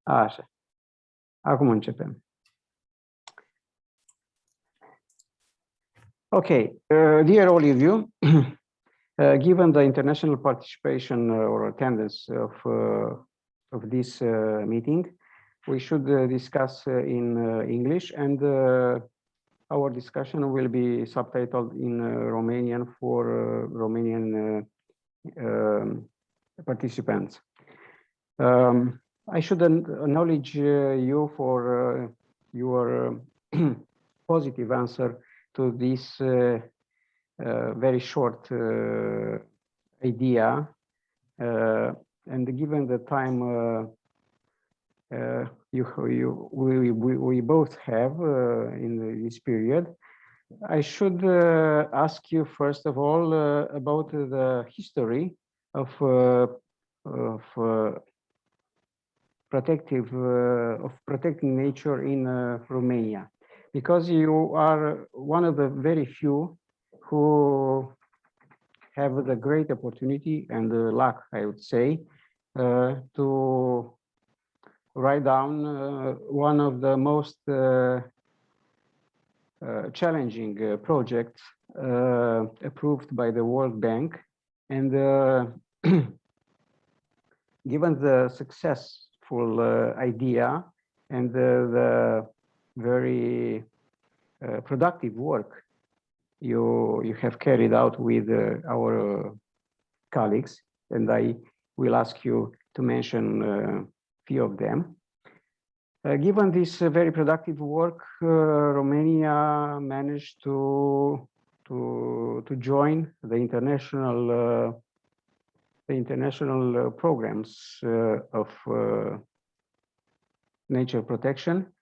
Așa. Acum începem. Okay, dear all of you, given the international participation or attendance of this meeting, we should discuss in English, and our discussion will be subtitled in Romanian for Romanian participants. I should acknowledge you for your positive answer to this very short idea, and given the time we both have in this period, I should ask you first of all about the history of protecting nature in Romania, because you are one of the very few who have the great opportunity and the luck, I would say, to write down one of the most challenging projects approved by the World Bank. And given the successful idea and the very productive work you have carried out with our colleagues, and I will ask you to mention a few of them. Given this very productive work, Romania managed to join the international programs of nature protection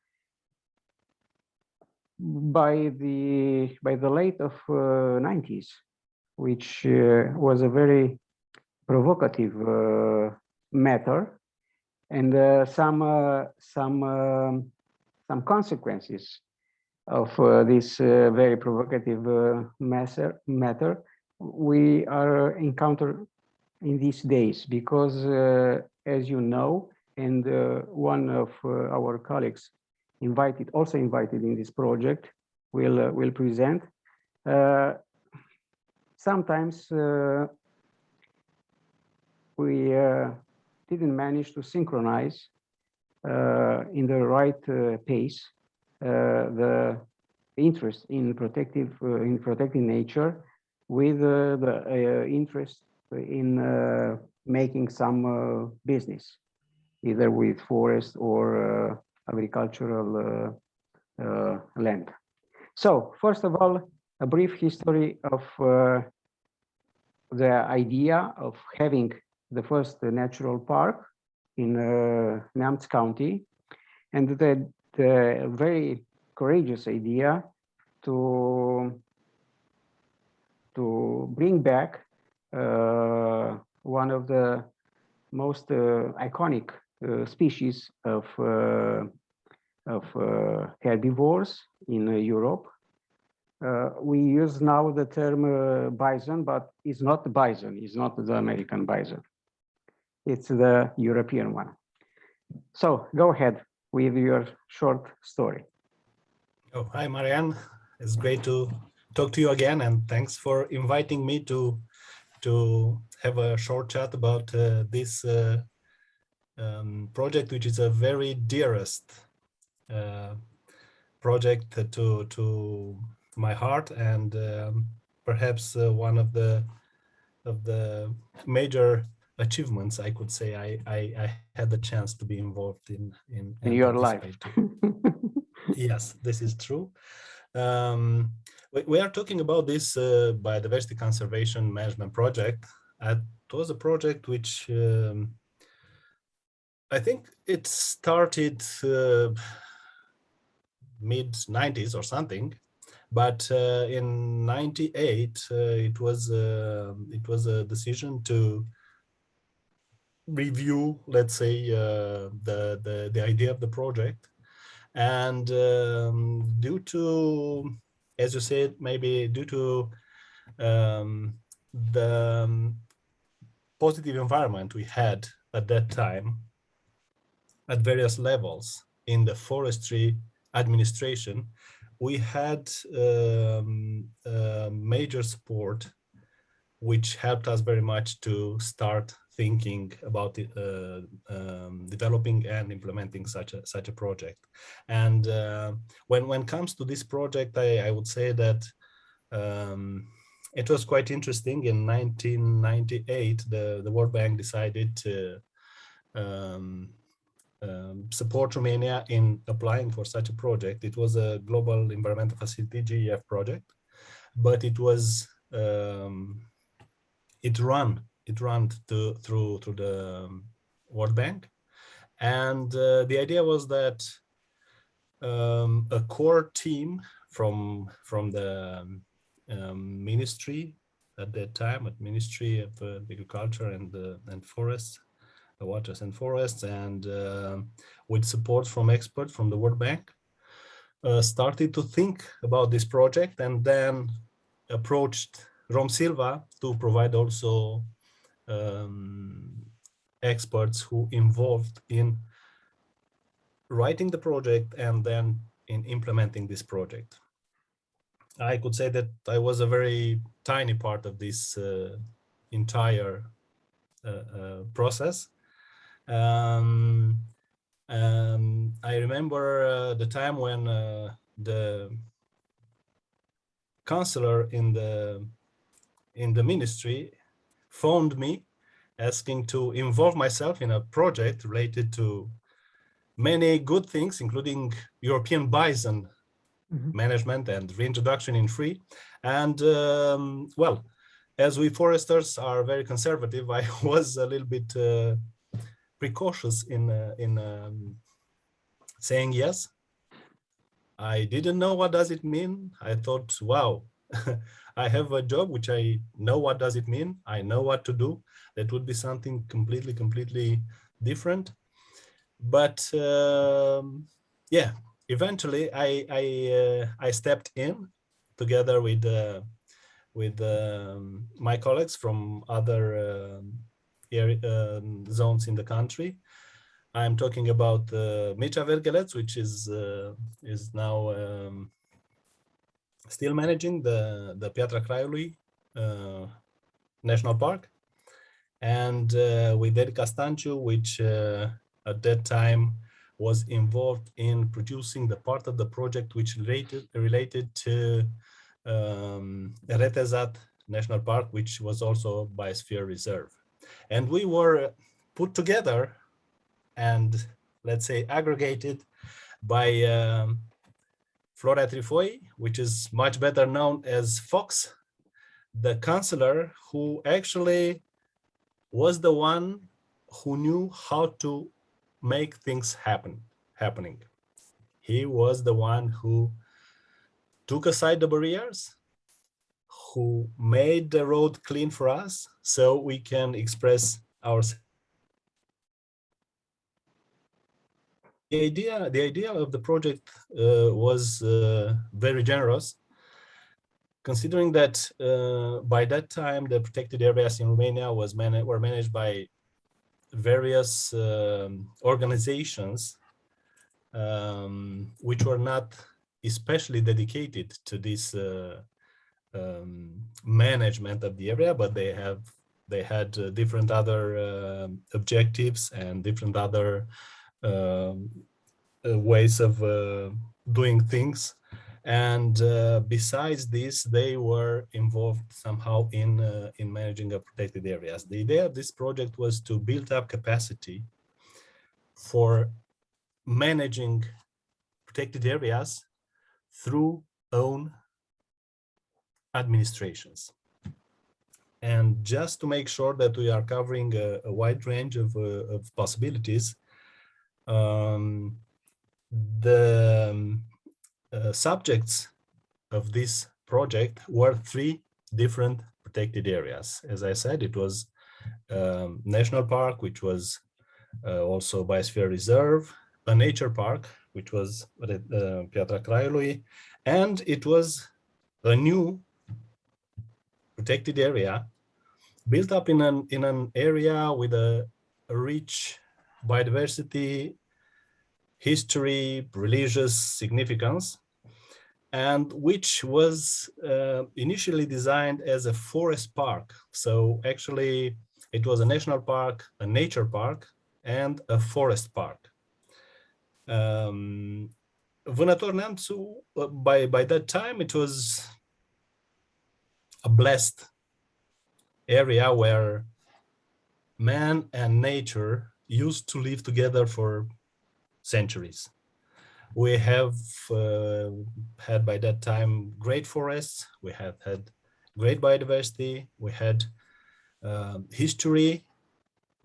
by the late of 90s, which was a very provocative matter, and some consequences of this very provocative matter we are encountering in these days, because as you know, and one of our colleagues also invited in this project will present, sometimes we didn't manage to synchronize in the right pace the interest in protecting nature with the interest in making some business, either with forest or agricultural land. So first of all, a brief history of the idea of having the first natural park in Neamt County, and the very courageous idea to bring back one of the most iconic species of herbivores in Europe. We use now the term bison, but it's not the bison, it's not the American bison. It's the European one. So go ahead with your short story. Oh, hi, Marianne. It's great to talk to you again, and thanks for inviting me to have a short chat about this project, which is a very dearest project to my heart, and perhaps one of the major achievements, I could say, I had the chance to be involved in your life. Yes, this is true. We are talking about this biodiversity conservation management project. It was a project which I think it started mid-90s or something, but in '98 it was a decision to review, let's say, the idea of the project, and due to, as you said, maybe due to the positive environment we had at that time, at various levels in the forestry administration, we had major support, which helped us very much to start thinking about it, developing and implementing such a project. And when it comes to this project, I would say that it was quite interesting. In 1998, the World Bank decided to support Romania in applying for such a project. It was a Global Environmental Facility (GEF) project, but it was it ran through the World Bank, and the idea was that a core team from the ministry at that time, at Ministry of Agriculture and Forests, Waters and Forests, and with support from experts from the World Bank, started to think about this project, and then approached Rom Silva to provide also experts who involved in writing the project and then in implementing this project. I could say that I was a very tiny part of this entire process. I remember the time when the counselor in the ministry phoned me asking to involve myself in a project related to many good things, including European bison management and reintroduction in free. And well, as we foresters are very conservative, I was a little bit precautious in saying yes. I didn't know what does it mean. I thought, wow, I have a job which I know what does it mean. I know what to do. That would be something completely different. But yeah, eventually I stepped in together with my colleagues from other zones in the country. I'm talking about Mircea Vergelec, which is now still managing the Piatra Craiului National Park, and with Ed Castanciu, which at that time was involved in producing the part of the project which related to Retezat National Park, which was also a biosphere reserve. And we were put together and, let's say, aggregated by Florea Trifoi, which is much better known as Fox, the counselor who actually was the one who knew how to make things happening. He was the one who took aside the barriers, who made the road clean for us so we can express ourselves. The idea of the project was very generous, considering that by that time the protected areas in Romania were managed by various organizations which were not especially dedicated to this management of the area, but they had different other objectives and different other ways of doing things. And besides this, they were involved somehow in managing the protected areas. The idea of this project was to build up capacity for managing protected areas through own administrations. And just to make sure that we are covering a wide range of possibilities, the subjects of this project were 3 different protected areas. As I said, it was national park, which was also biosphere reserve, a nature park, which was Piatra Craiului, and it was a new protected area built up in an area with a rich biodiversity history, religious significance, and which was initially designed as a forest park. So actually it was a national park, a nature park, and a forest park. Vanatori Neamt, by that time, it was a blessed area where man and nature used to live together for centuries. We have had by that time great forests, we have had great biodiversity, we had history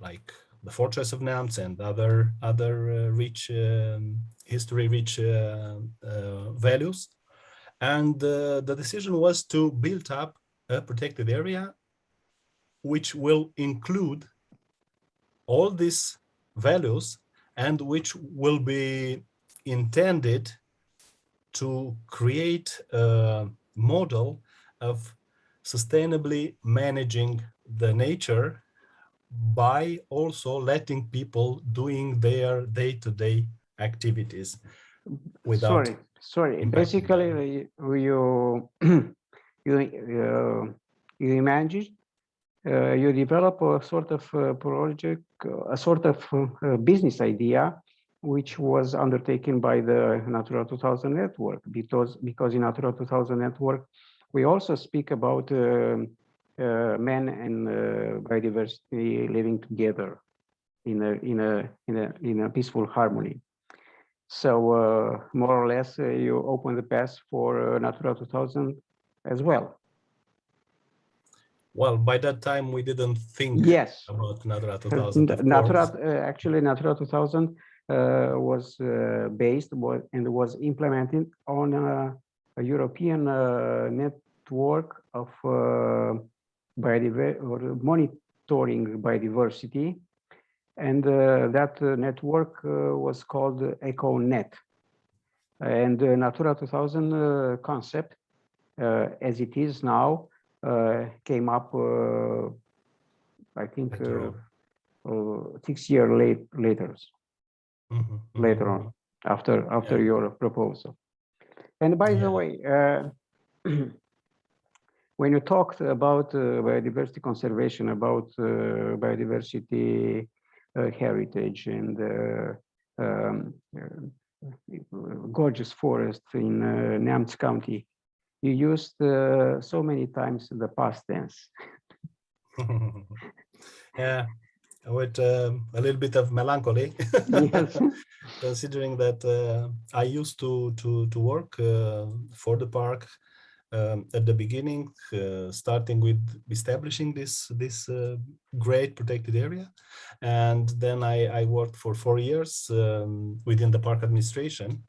like the Fortress of Neamt and other rich history-rich values. And the decision was to build up a protected area which will include all these values and which will be intended to create a model of sustainably managing the nature by also letting people doing their day-to-day activities without sorry. impacting Basically, you imagine you develop a sort of project, a sort of business idea, which was undertaken by the Natura 2000 network, because in Natura 2000 network, we also speak about men and biodiversity living together in a peaceful harmony. So more or less, you open the path for Natura 2000 as well. Well, by that time, we didn't think about Natura 2000. Actually, Natura 2000 was based and was implemented on a European network of monitoring biodiversity. And that network was called EcoNet. And the Natura 2000 concept, as it is now, came up, I think, 6 years later. Later on, after your proposal. And by the way, when you talked about biodiversity conservation, about biodiversity heritage and gorgeous forest in Neamt County, you used so many times the past tense. Yeah, with a little bit of melancholy. Yes. Considering that I used to work for the park at the beginning, starting with establishing this great protected area, and then I worked for 4 years within the park administration.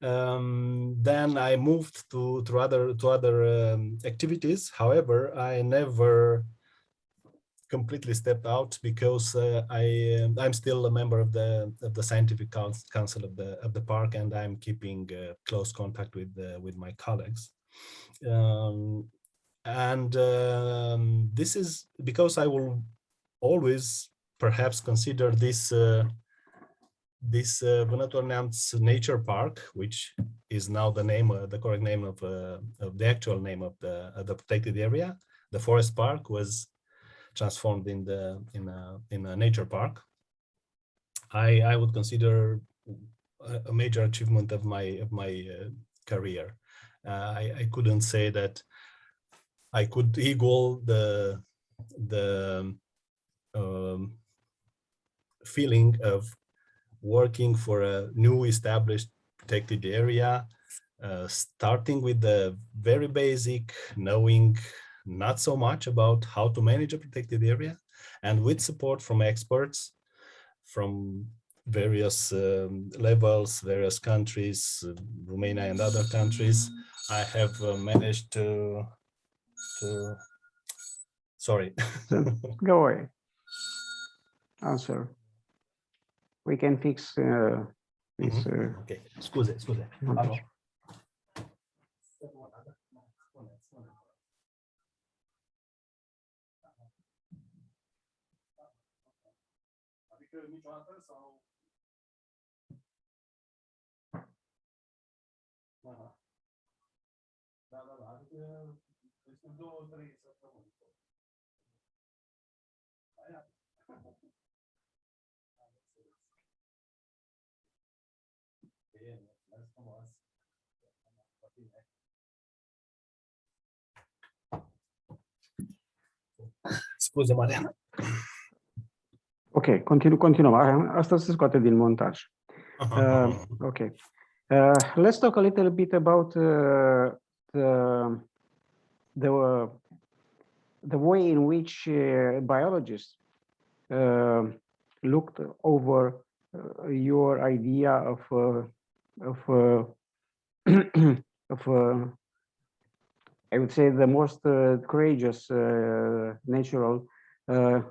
Then I moved to other activities. However, I never completely stepped out because I'm still a member of the scientific council of the park, and I'm keeping close contact with my colleagues. This is because I will always perhaps consider this Vanatori Neamt Nature Park, which is now the name, the correct name of the actual name of the protected area. The forest park was transformed in a nature park. I would consider a major achievement of my career. I couldn't say that I could equal the feeling of working for a new established protected area, starting with the very basic, knowing not so much about how to manage a protected area, and with support from experts from various levels, various countries, Romania and other countries, I have managed to sorry. Go away. Answer. We can fix this. Okay, scuze. Allora. Adică niciodată sau Scuze, Mariana. Ok, continuăm. Asta se scoate din montaj. Okay. Let's talk a little bit about the way in which biologists looked over your idea of I would say the most courageous natural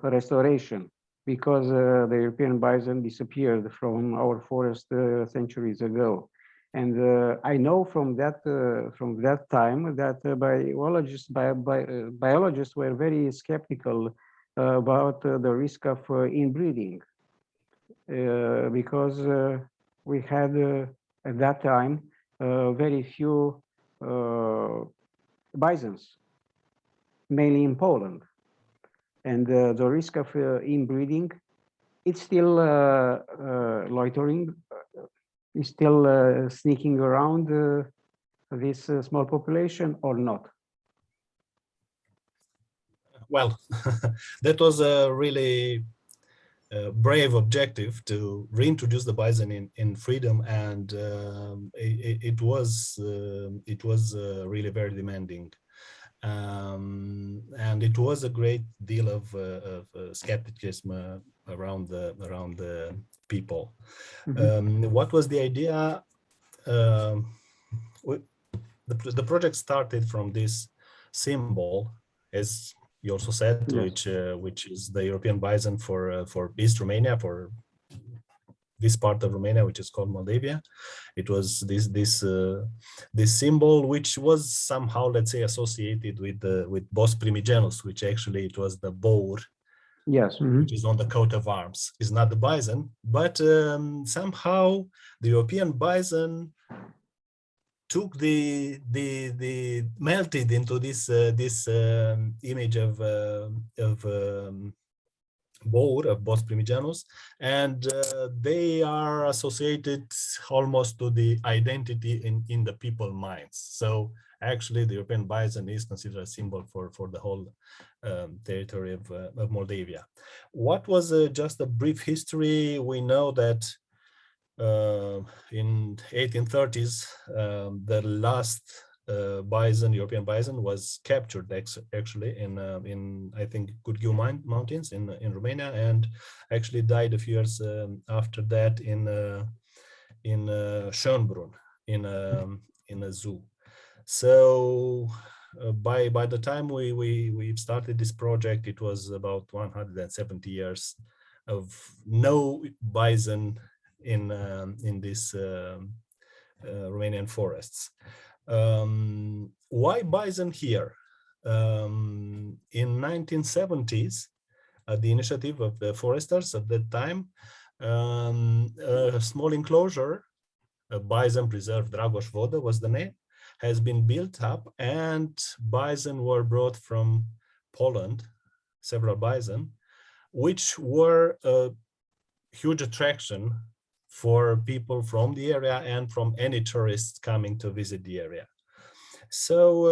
restoration, because the European bison disappeared from our forest centuries ago. And I know from that time that biologists were very skeptical about the risk of inbreeding, because we had at that time very few bisons, mainly in Poland. And the risk of inbreeding, it's still loitering, is still sneaking around this small population or not? Well, that was a really brave objective to reintroduce the bison in freedom, and it was really very demanding. And it was a great deal of skepticism around the people. What was the idea? The project started from this symbol, as you also said, yes, which is the European bison for East Romania, for this part of Romania, which is called Moldavia. It was this symbol, which was somehow, let's say, associated with Bos Primigenus, which actually it was the boar, yes, which is on the coat of arms. It's not the bison, but somehow the European bison took melted into this image of boar, of Bos Primigenus, and they are associated almost to the identity in the people's minds. So actually the European bison is considered a symbol for the whole territory of Moldavia. What was just a brief history? We know that in 1830s, the last European bison was captured actually in I think Gurghiu Mountains in Romania, and actually died a few years after that in Schönbrunn in a zoo. So by the time we started this project, it was about 170 years of no bison in these Romanian forests. Why bison here? In 1970s, at the initiative of the foresters at that time, a small enclosure, a bison preserve, Dragoș Vodă was the name, has been built up, and bison were brought from Poland, several bison, which were a huge attraction for people from the area and from any tourists coming to visit the area. So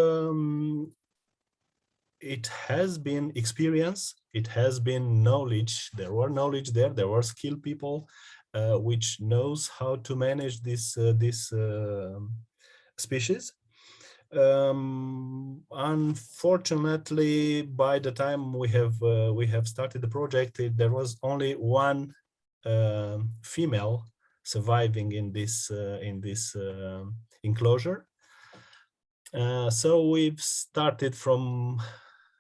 it has been experience, it has been knowledge. There were knowledge there, there were skilled people which knows how to manage this species. Unfortunately, by the time we have started the project, there was only one female surviving in this enclosure. So we've started from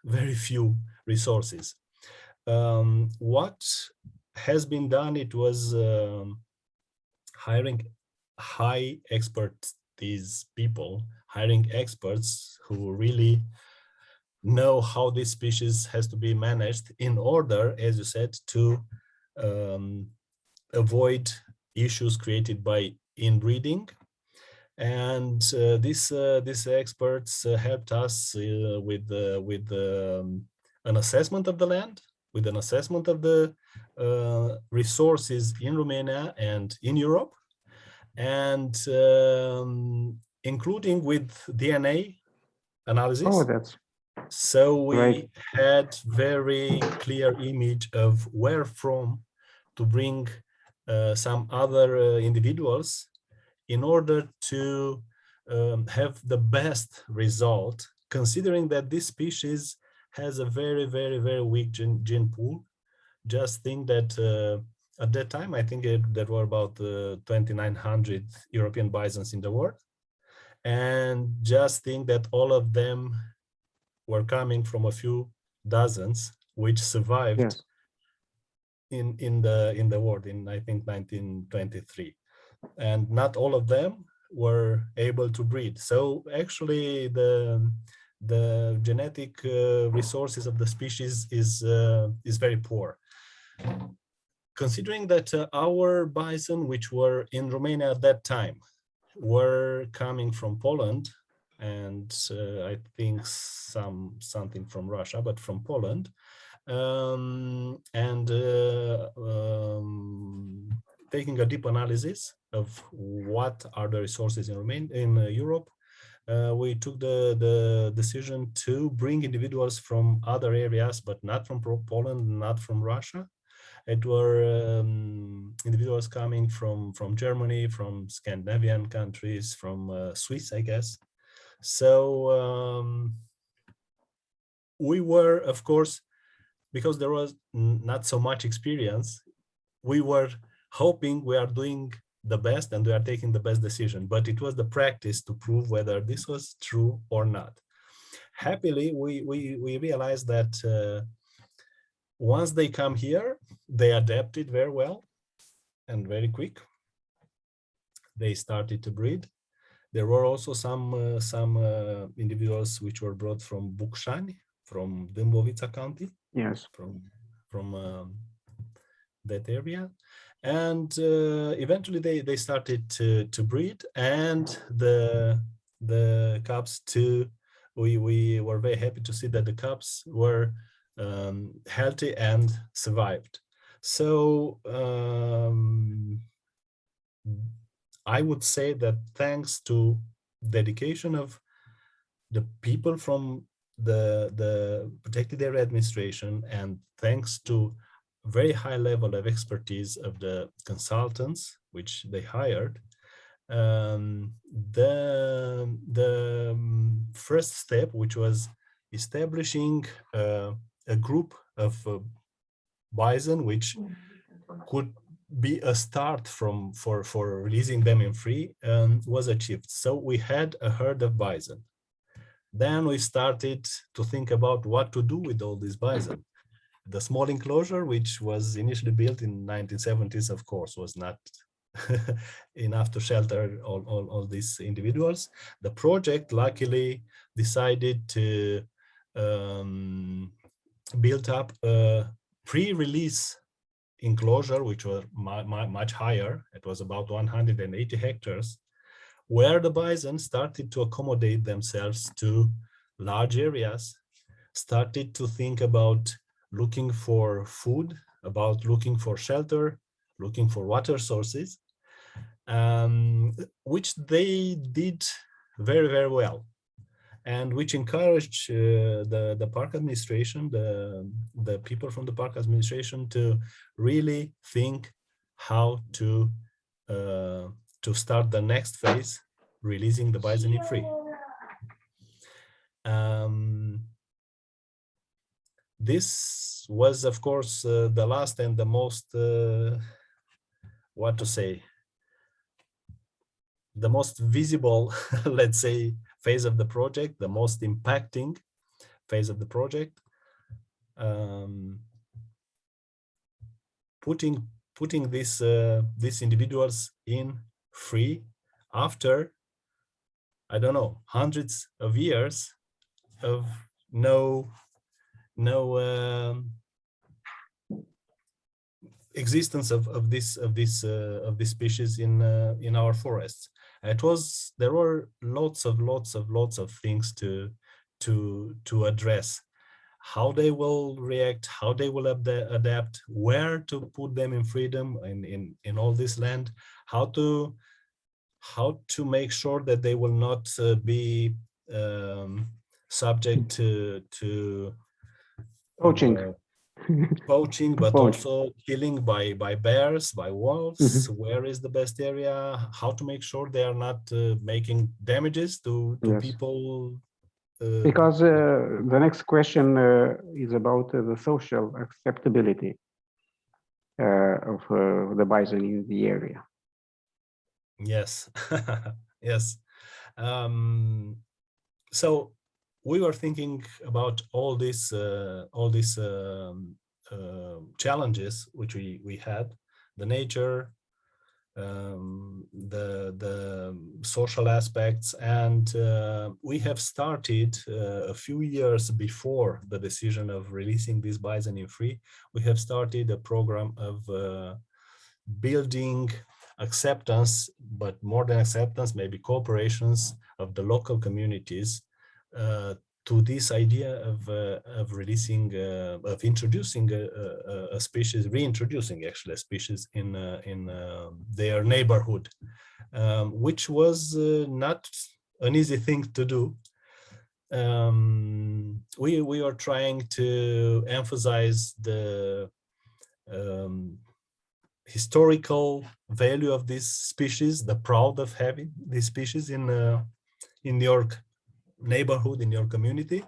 very few resources. What has been done, it was hiring high expertise people, hiring experts who really know how this species has to be managed in order, as you said, to avoid issues created by inbreeding. And these experts helped us with an assessment of the land, with an assessment of the resources in Romania and in Europe, and including with DNA analysis. Oh, that's So we great. had very clear image of where from to bring some other individuals in order to have the best result, considering that this species has a very weak gene pool. Just think that at that time, I think there were about 2,900 European bisons in the world. And just think that all of them were coming from a few dozens, which survived Yes. in the world in, I think, 1923. And not all of them were able to breed. So actually the genetic resources of the species is very poor. Considering that our bison, which were in Romania at that time, were coming from Poland, and I think something from Russia, but from Poland, and taking a deep analysis of what are the resources in Romania, in Europe, we took the decision to bring individuals from other areas, but not from Poland, not from Russia. It were individuals coming from Germany, from Scandinavian countries, from Swiss, I guess. So we were, of course, because there was not so much experience, we were hoping we are doing the best and we are taking the best decision, but it was the practice to prove whether this was true or not. Happily, we realized that once they come here, they adapted very well and very quick. They started to breed. There were also some individuals which were brought from Bucșani, from Dâmbovița County. Yes. From that area. And eventually they started to breed, and the cubs too, we were very happy to see that the cubs were healthy and survived. So I would say that thanks to dedication of the people from the protected area administration, and thanks to very high level of expertise of the consultants which they hired, the first step, which was establishing a group of bison which could be a start for releasing them in free, was achieved. So we had a herd of bison. Then we started to think about what to do with all these bison. The small enclosure, which was initially built in 1970s, of course, was not enough to shelter all these individuals. The project luckily decided to build up a pre-release enclosure, which was much higher. It was about 180 hectares, where the bison started to accommodate themselves to large areas, started to think about looking for food, about looking for shelter, looking for water sources, which they did very well, and which encouraged the park administration, the people from the park administration, to really think how to start the next phase, releasing the bison in free. This was, of course, the last and the most, what to say, the most visible, let's say, phase of the project, the most impacting phase of the project. Putting these individuals in free after, I don't know, hundreds of years of no existence of this species in our forests. There were lots of things to address. How they will react, how they will adapt, where to put them in freedom in all this land, how to make sure that they will not be subject to Poaching. poaching, but Poach. also killing by bears, by wolves. Where is the best area? How to make sure they are not making damages to Yes. people. Because the next question is about the social acceptability of the bison in the area. Yes, yes. So we were thinking about all these challenges which we had: the nature, the social aspects, and we have started a few years before the decision of releasing this bison in free. We have started a program of building acceptance, but more than acceptance, maybe cooperations of the local communities to this idea of releasing, of introducing a species, reintroducing actually a species in their neighborhood, which was not an easy thing to do. We are trying to emphasize the historical value of this species, the proud of having this species in your neighborhood, in your community.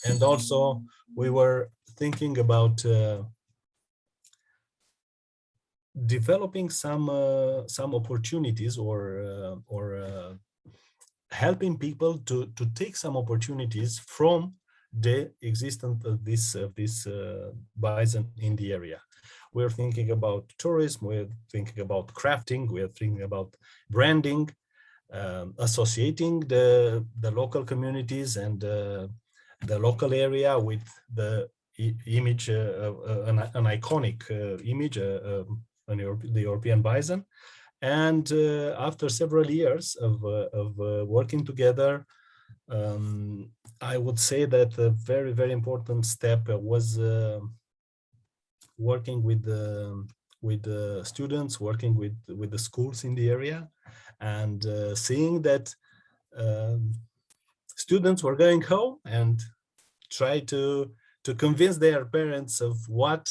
And also we were thinking about developing some opportunities or helping people to take some opportunities from the existence of this bison in the area. We're thinking about tourism, we're thinking about crafting, we're thinking about branding, associating the local communities and the local area with the image, an iconic image, the European bison. And after several years of working together, I would say that a very, very important step was working with the students, working with the schools in the area, and seeing that students were going home and try to convince their parents of what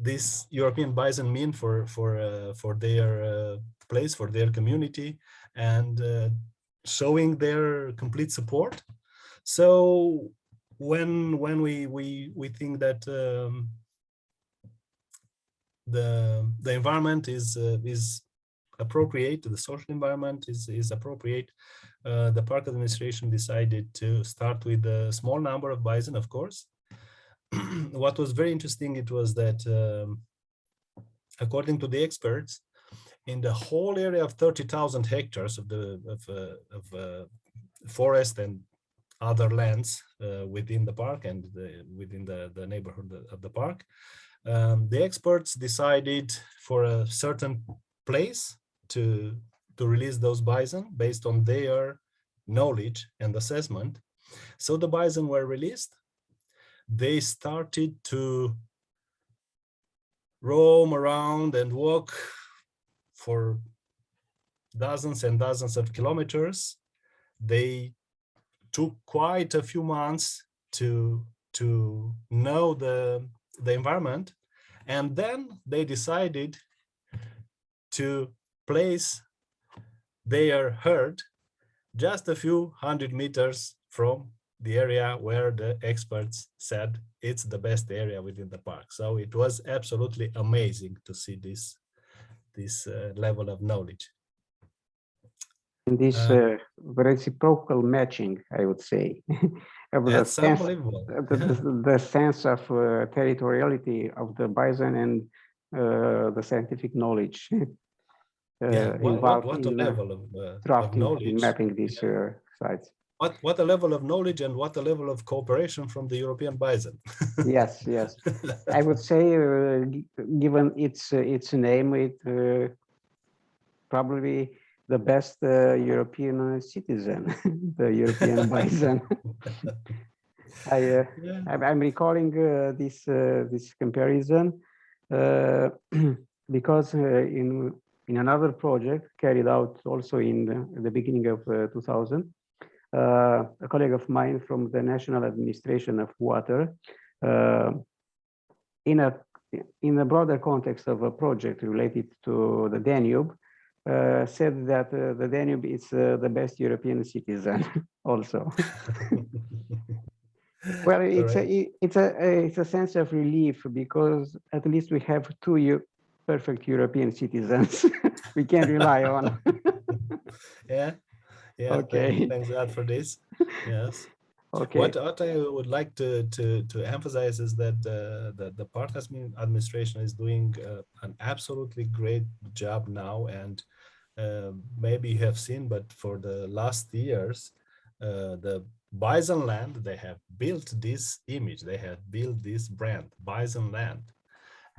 this European bison mean for their place, for their community, and showing their complete support. So when we think that the environment is appropriate, the social environment is appropriate, the park administration decided to start with a small number of bison, of course. What was very interesting, it was that according to the experts, in the whole area of 30,000 hectares of forest and other lands within the park and within the neighborhood of the park, the experts decided for a certain place to release those bison based on their knowledge and assessment. So the bison were released. They started to roam around and walk for dozens and dozens of kilometers. They took quite a few months to know the environment, and then they decided to place their herd just a few hundred meters from the area where the experts said it's the best area within the park. So it was absolutely amazing to see this level of knowledge. And this reciprocal matching, I would say, of that's the sense, unbelievable. the sense of territoriality of the bison and the scientific knowledge Yeah, involved what a in level of drafting knowledge. and mapping these sites. what a level of knowledge and what a level of cooperation from the European bison. Yes, yes. I would say, given its name, it probably the best European citizen, the European bison. Yeah. I'm recalling this comparison because in another project carried out also in the beginning of 2000, a colleague of mine from the National Administration of Water, uh, in a broader context of a project related to the Danube, said that the Danube is the best European citizen also. Well, it's a sense of relief because at least we have two perfect European citizens we can rely on. Yeah, yeah. Okay. Thanks God for this. Yes. Okay. What I would like to emphasize is that the park administration is doing an absolutely great job now, and maybe you have seen, but for the last years, the Bison Land, they have built this image, they have built this brand, Bison Land,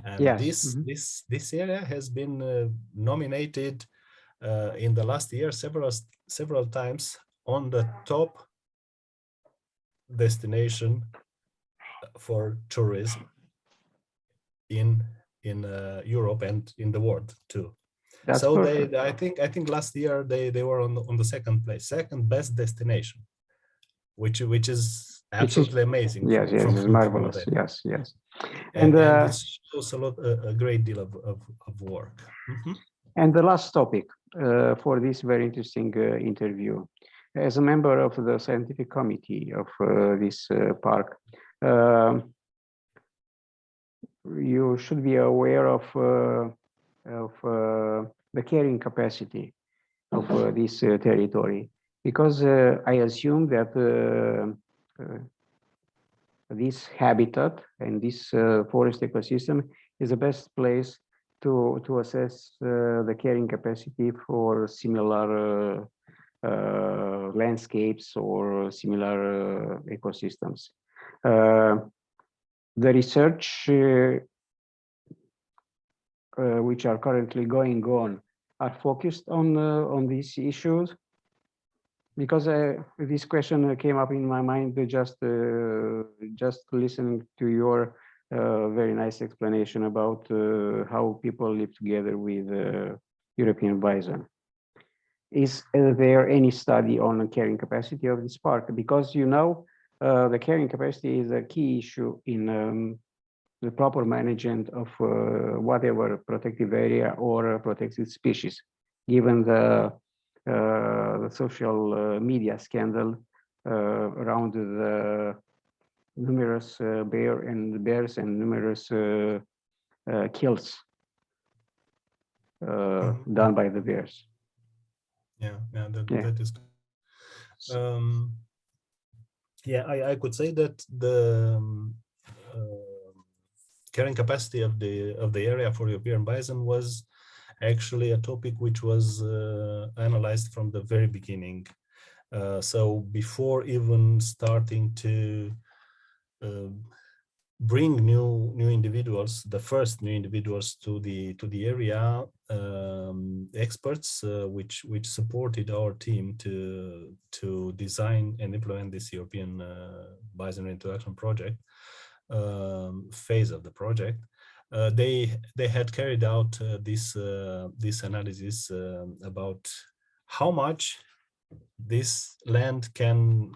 and Yes. this area has been nominated in the last year several times on the top destination for tourism in Europe and in the world too. That's So perfect. I think last year they were on the second place, second best destination, which is absolutely amazing Yes, yes, it's from what marvelous. I think. Yes, yes. And this shows a great deal of work. And the last topic for this very interesting interview. As a member of the scientific committee of this park, you should be aware of the carrying capacity of this territory, because I assume that this habitat and this forest ecosystem is the best place to assess the carrying capacity for similar landscapes or similar ecosystems. The research which are currently going on are focused on these issues, because this question came up in my mind just listening to your very nice explanation about how people live together with European bison. Is there any study on the carrying capacity of this park? Because the carrying capacity is a key issue in the proper management of whatever protective area or protected species, given the social media scandal around the numerous bears and numerous kills done by the bears. Yeah, that is. Yeah, I could say that the carrying capacity of the area for European bison was actually a topic which was analyzed from the very beginning. So before even starting to bring new individuals, the first new individuals to the area, experts which supported our team to design and implement this European bison reintroduction project phase of the project. They had carried out this analysis about how much this land can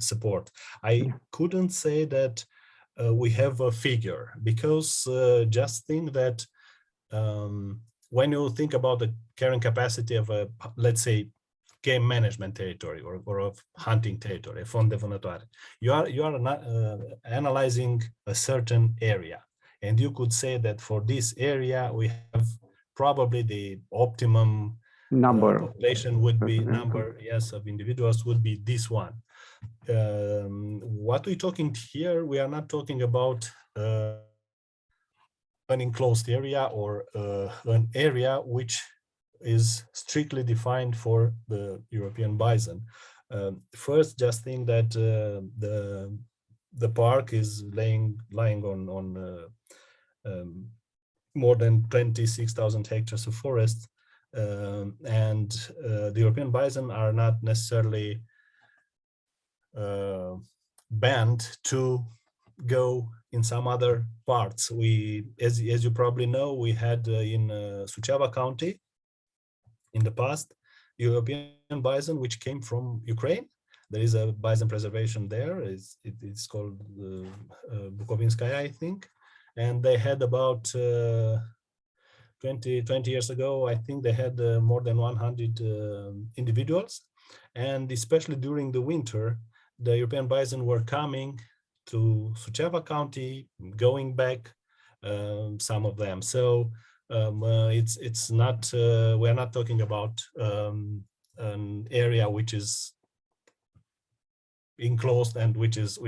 support. I couldn't say that we have a figure, because just think that when you think about the carrying capacity of a, let's say, game management territory or of hunting territory, Fonte Vanatori, you are not, analyzing a certain area, and you could say that for this area we have probably the optimum population would be number, yes, of individuals would be this one. What we're talking here, we are not talking about an enclosed area or an area which is strictly defined for the European bison. First, just think that the park is lying on more than 26,000 hectares of forest, and the European bison are not necessarily banned to go in some other parts. As you probably know, we had in Suceava County in the past European bison which came from Ukraine. There is a bison preservation there. It's called Bukovinskaya, I think, and they had about 20 years ago, I think they had more than 100 individuals, and especially during the winter, the European bison were coming to Suceava County, going back, some of them. So it's not, we're not talking about an area which is enclosed and which is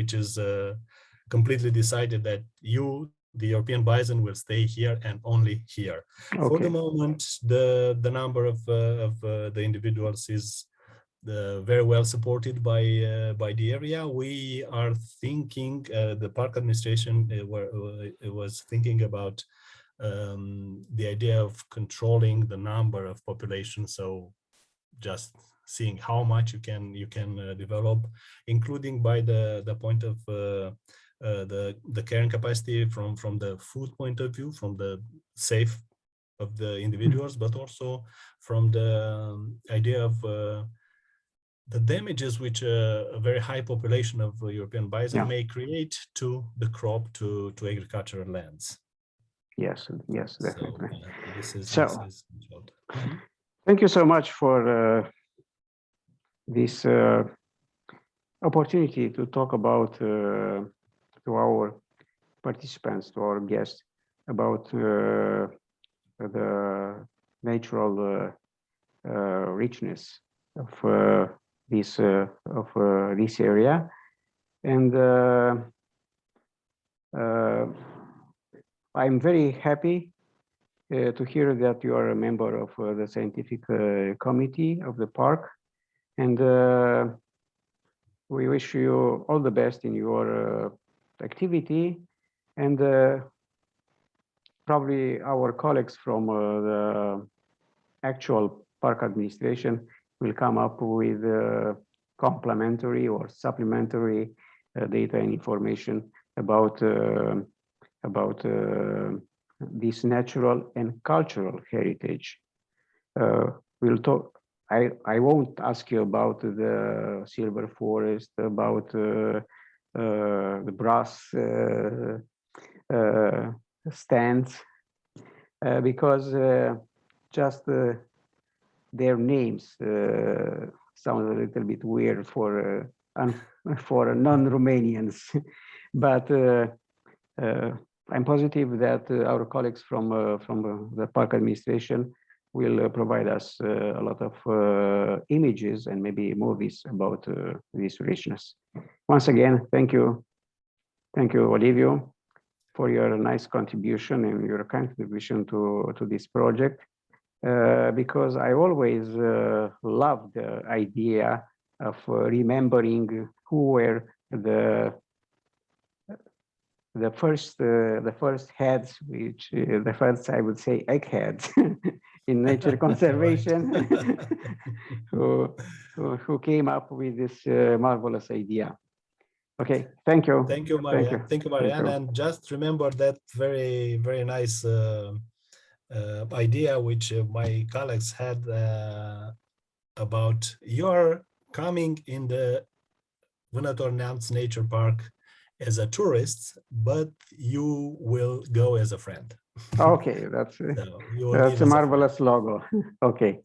completely decided that the European bison will stay here and only here. Okay. For the moment, the number of the individuals is very well supported by the area. We are thinking, the park administration was thinking about the idea of controlling the number of population. So just seeing how much you can develop, including by the point of the carrying capacity from the food point of view, from the safe of the individuals, but also from the idea of the damages which a very high population of European bison may create to the crop, to agricultural lands. Yes, definitely. So, this is thank you so much for this opportunity to talk about to our participants, to our guests, about the natural richness of this area, and I'm very happy to hear that you are a member of the scientific committee of the park, and we wish you all the best in your activity, and probably our colleagues from the actual park administration will come up with complementary or supplementary data and information about this natural and cultural heritage. We'll talk. I won't ask you about the silver forest, about the brass stands, because just their names sound a little bit weird for non-Romanians, but I'm positive that our colleagues from the park administration will provide us a lot of images and maybe movies about this richness. Once again, thank you, Olivio, for your nice contribution and your contribution to this project. Because I always loved the idea of remembering who were the first heads, which the first, I would say, eggheads in nature conservation, who came up with this marvelous idea. Okay, thank you. Thank you, Marian. Thank you, Marian. And just remember that very nice idea which my colleagues had about your coming in the Vanatori Neamt Nature Park as a tourist, but you will go as a friend. Okay, that's a marvelous logo. Okay,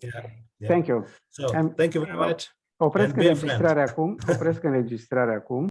thank you. So, thank you very much. Opresc înregistrarea acum.